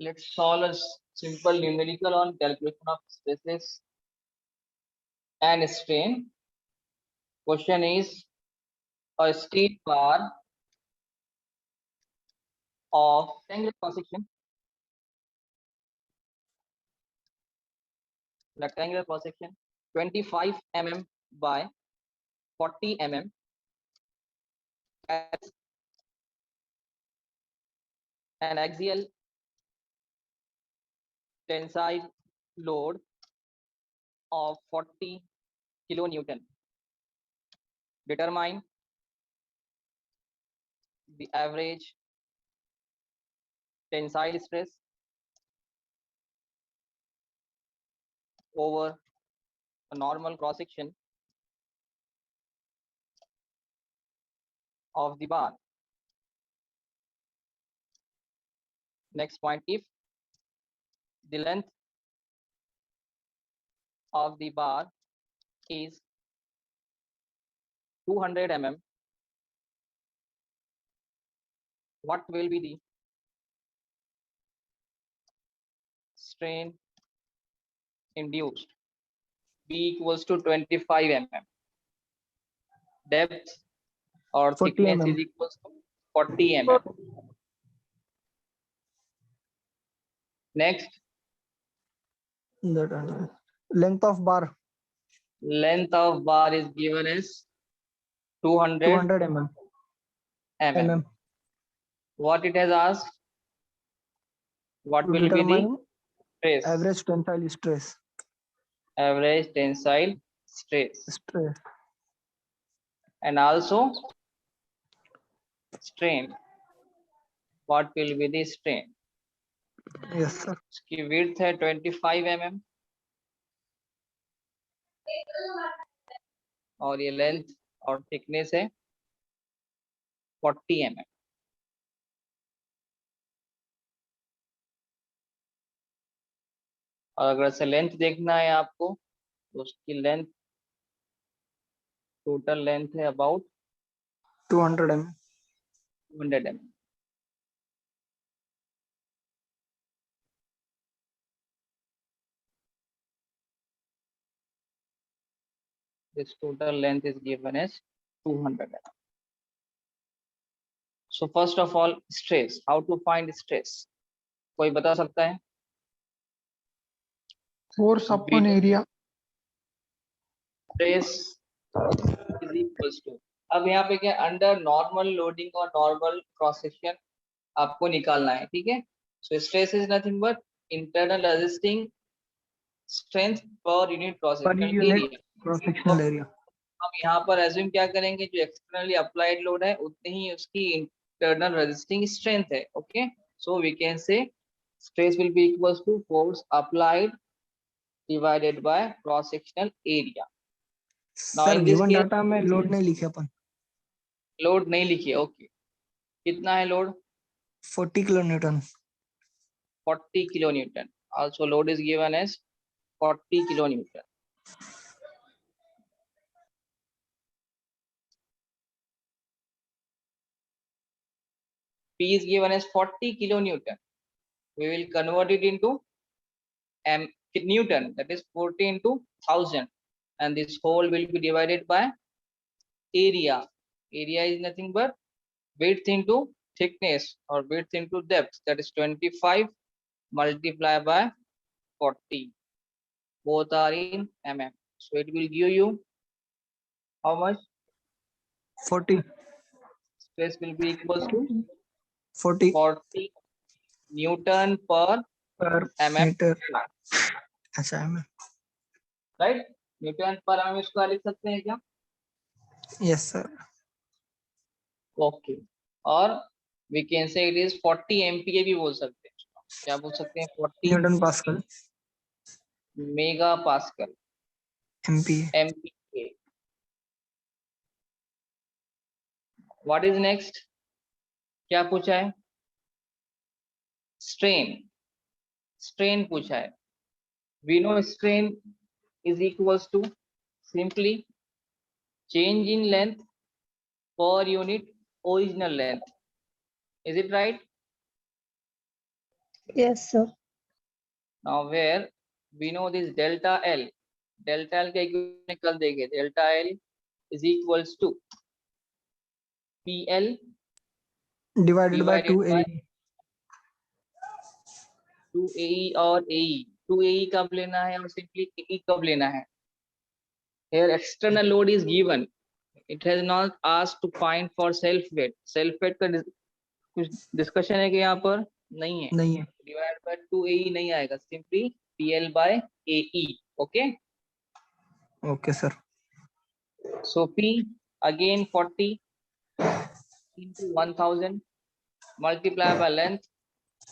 Let's solve a simple numerical on calculation of stresses and strain. Question is a steel bar of rectangular cross section 25 mm by 40 mm has an axial tensile load of 40 kilonewton. Determine the average tensile stress over a normal cross section of the bar. Next point, if the length of the bar is 200 mm, what will be the strain induced? B equals to 25 mm. Depth or 40 thickness mm. is equals to 40 mm. Next, Length of bar length of bar is given as 200 200 mm. mm. What it has asked? What To will be the determine stress? average tensile stress. Average tensile stress. And also strain. What will be the strain? Yes, sir. इसकी width है 25 mm और ये length और thickness है 40 mm. और अगर से length देखना है आपको तो उसकी लेंथ टोटल लेंथ है about 200 mm. 200 mm. This total length is given as 200 mm. So first of all, stress. How to find stress? कोई बता सकता है? Force upon area. Stress is equals to. अब यहाँ पे क्या अंडर नॉर्मल लोडिंग और नॉर्मल क्रॉस सेक्शन आपको निकालना है, ठीक है? So stress is nothing but internal resisting strength per unit cross sectional area. हम यहाँ पर एज्यूम क्या करेंगे, जो एक्सटर्नली अप्लाइड लोड है उतनी ही उसकी इंटरनल रेजिस्टिंग स्ट्रेंथ है. Okay, so we can say stress will be equals to force applied divided by cross sectional area. Sir given data में लोड नहीं लिखे अपन. लोड नहीं लिखिए. ओके, कितना है load? 40 kilonewton. 40 kilonewton. Also load is given as 40 kilonewton. P is given as 40 kilonewton. We will convert it into Newton, that is 40 into 1000, and this whole will be divided by area. Area is nothing but width into thickness or width into depth, that is 25 multiplied by 40. Both are in mm. So it will give you how much? 40. Stress will be equals to 40 Newton per mm meter. अच्छा mm. Right, newton पर mm square लिख सकते हैं क्या? Yes sir. Okay, और we can say it is 40 MPa भी बोल सकते हैं. क्या बोल सकते हैं? 40 newton pascal. Mega pascal. MPa. What is next? क्या पूछा है? स्ट्रेन. स्ट्रेन पूछा है. We know strain is equals to simply change in length per unit original length. Is it right? Yes, sir. Now where we know this delta L के equation कल देखे, delta L is equals to PL divided by divided 2A. by 2AE और AE. 2AE कब लेना है और simply AE कब लेना है? Here external load is given. It has not asked to find for self weight. Self weight का कुछ discussion है कि यहाँ पर नहीं है. नहीं है. Divided by 2AE नहीं आएगा. Simply PL by AE. Okay. Okay, sir. So P again 40 into 1000 multiplied by length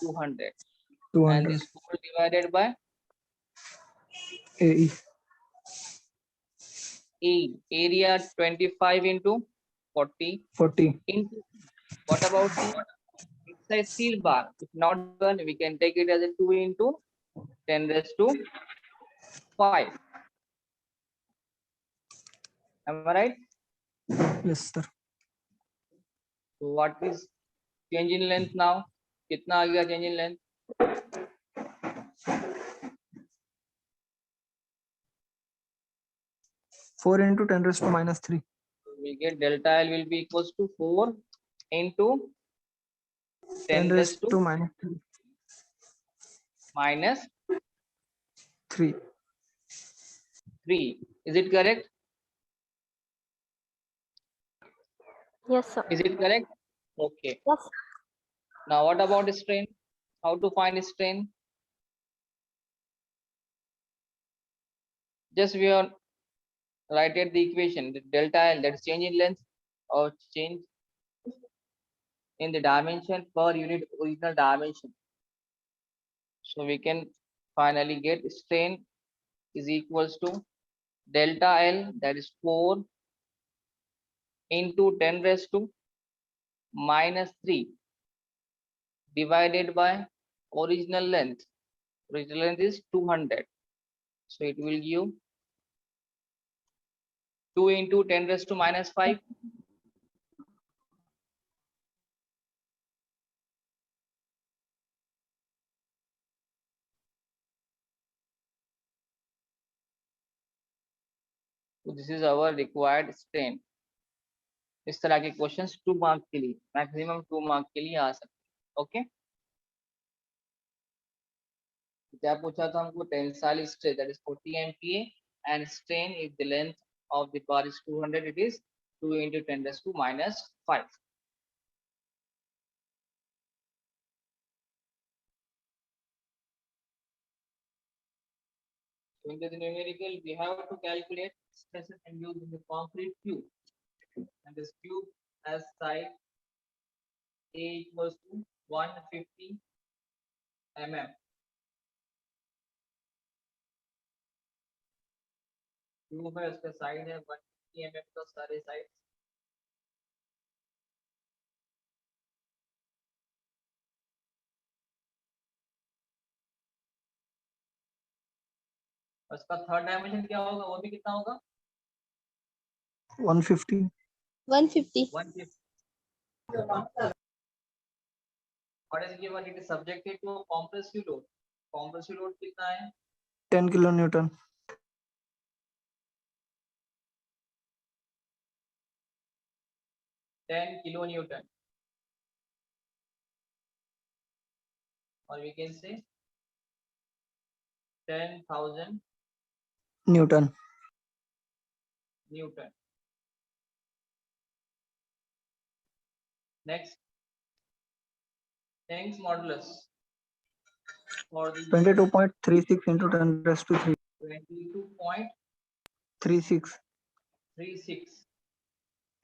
200. 200. And this 4 divided by AE. A area 25 into 40 40. into what about C? Inside steel bar. If not done, we can take it as a 2 into 10 raised to 5. Am I right? Yes, sir. So what is change in length now? कितना आ गया change in length? Four into 10 raised to minus 3. We get delta L will be equals to 4 into 10 raised to minus 3. minus 3. 3. Is it correct? Yes, sir. Is it correct? Okay. Yes. Now what about strain? How to find strain? Just we are write at the equation the delta L, that is change in length or change in the dimension per unit original dimension. So we can finally get strain is equals to delta L, that is 4 into 10 raised to minus 3 divided by original length. Original length is 200. So it will give 2 into 10 raised to minus 5. So this is our required strain. इस तरह के questions 2 mark के लिए maximum 2 mark के लिए आ सकते हैं. Okay. क्या पूछा था हमको? Tensile stress that is 40 MPa and strain if the length of the bar is 200, it is 2 into 10 raised to minus 5. So in the numerical, we have to calculate stresses induced in the concrete cube, and this cube has side A equals to 150 mm. Cube है, उसका side है 150 mm का सारे side. उसका third dimension क्या होगा? वो भी कितना होगा? 150. 150. 150. What is given? It is subjected to a compressive load. Compressive load कितना है? 10 kilonewton. 10 kilonewton. Or we can say 10,000 Newton. Newton. Next, Young's modulus for the 22.36 into 10 raised to 3. 22.36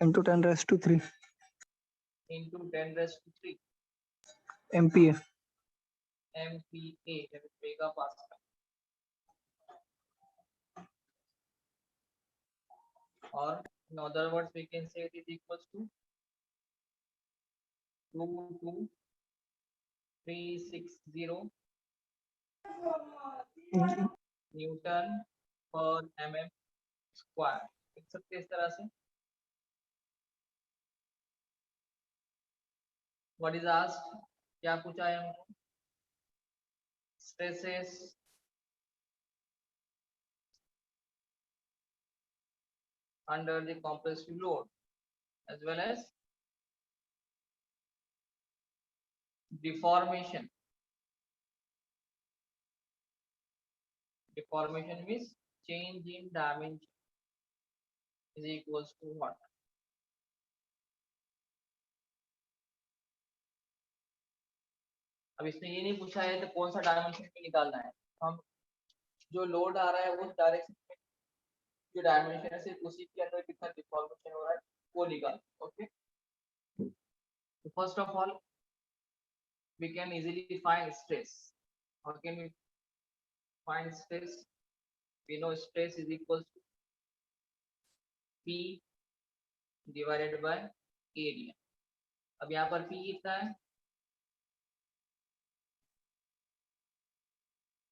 into 10 raised to 3. into 10 raised to 3 MPa. MPa, that is megapascal. Or in other words, we can say it is equals to 22360 Newton per mm square. लिख सकते हैं इस तरह से. What is asked? क्या पूछा है हमको? stresses under the compressive load as well as deformation. Deformation means change in dimension is equals to what? अब इसमें ये नहीं पूछा है तो कौन सा डायमेंशन में निकालना है, हम जो लोड आ रहा है उस डायरेक्शन में जो डायमेंशन है सिर्फ उसी के अंदर कितना डिफॉर्मेशन हो रहा है वो निकाल. Okay, first of all we can easily find stress. How can we find stress? We know stress is equals to P divided by area. अब यहाँ पर P कितना है?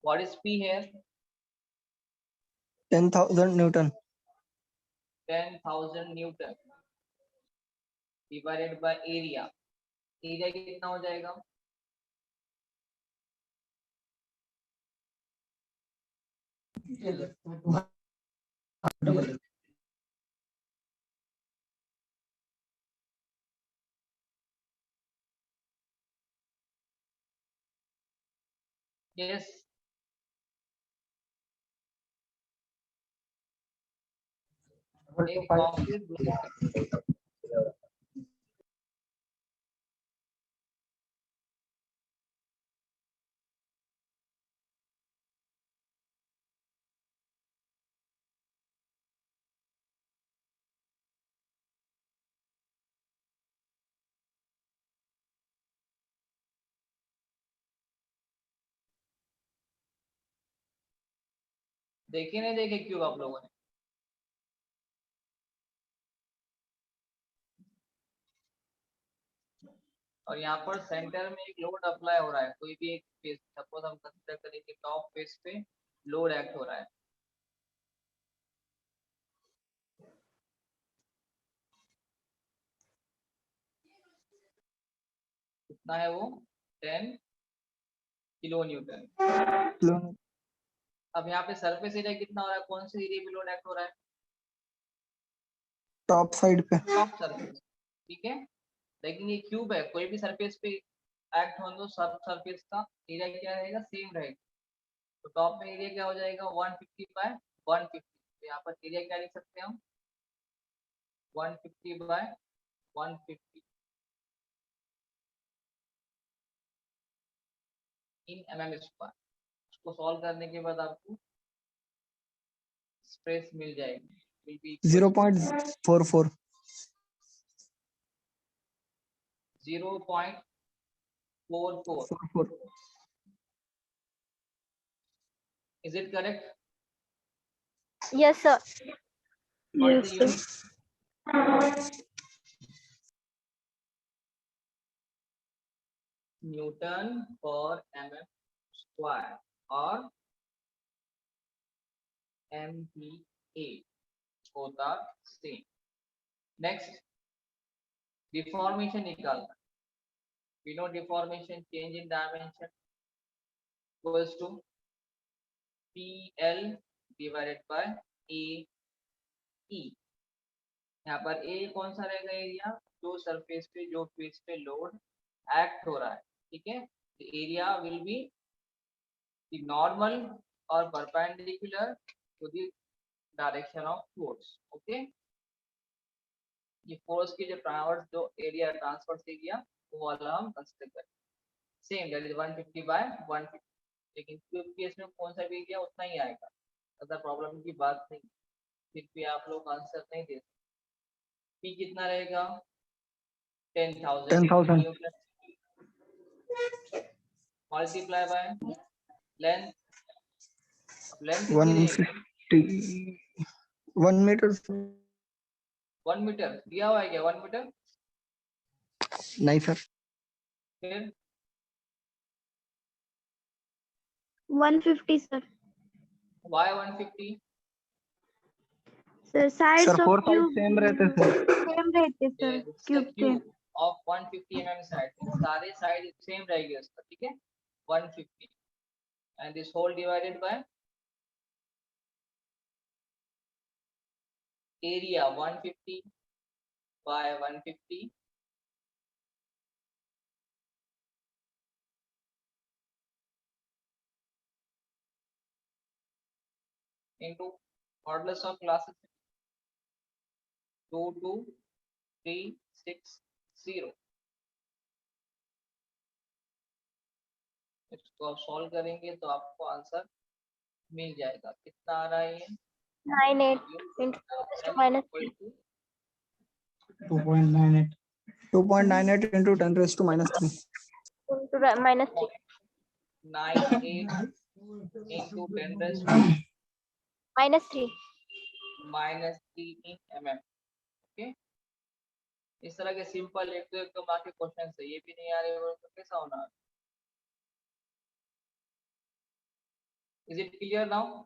What is P here? 10,000 Newton. 10,000 Newton divided by area. Area कितना हो जाएगा? Yes. एक office देखे नहीं देखे क्यों आप लोगों ने? और यहाँ पर सेंटर में एक लोड अप्लाई हो रहा है, कोई भी एक फेस, सपोज हम कंसीडर करें कि टॉप फेस पे लोड एक्ट हो रहा है. कितना है वो? 10 किलो न्यूटन. अब यहाँ पे सरफेस एरिया कितना हो रहा है? कौन से एरिया पे लोड एक्ट हो रहा है? टॉप साइड पे. Top surface. ठीक है, लेकिन ये क्यूब है, कोई भी सरफेस पे एक्ट हो तो सब सरफेस का एरिया क्या रहेगा? सेम रहेगा. तो टॉप में एरिया क्या हो जाएगा? 150 बाय 150. तो यहाँ पर एरिया क्या लिख सकते हैं हम? 150 बाय 150 इन mm स्क्वायर. उसको सॉल्व करने के बाद आपको स्ट्रेस मिल जाएगी. 0.44. 0.44. Is it correct? Yes, sir. What is the unit? Newton per mm square or MPa होता सेम. नेक्स्ट डिफॉर्मेशन निकालना. we know deformation change in dimension equals to PL divided by AE. यहाँ पर A कौन सा रहेगा? Area जो surface पे जो फेस पे लोड एक्ट हो रहा है. ठीक है, area will be the normal और perpendicular to the direction of force. Okay, ये फोर्स की जो ट्रांसवर्स जो एरिया ट्रांसवर्स एरिया वो वाला हम कंसीडर करें. Same that is 150 by 150. लेकिन क्यूब केस में कौन सा भी एरिया उतना ही आएगा, ज्यादा प्रॉब्लम की बात नहीं. फिर भी आप लोग आंसर नहीं दे सकते. पी कितना रहेगा? 10,000 मल्टीप्लाई बाय लेंथ. लेंथ कितनी रहेगी? 1 मीटर. 1 मीटर दिया हुआ है क्या? 1 मीटर नहीं सर. फिर 150, sir. why 150? Sir, sides sir of 4 side cube same रहते सर. same रहते, sir. Cube के. क्यूब ऑफ 150 mm साइड, सारे साइड सेम रहेगी उसका. ठीक है, 150. and this whole divided by area 150 by 150 into modulus of classes 22360. इसको आप सॉल्व करेंगे तो आपको आंसर मिल जाएगा। कितना आ रहा है ये? 98 into 10 raised to -3 2.98 into 10 raised to -3. into -3 98 into 10 raised to -3 -3 in mm। Okay, इस तरह के सिंपल एक तो मार्क के क्वेश्चन है, ये भी नहीं आ रहे हो तो कैसा होना? Is it clear now?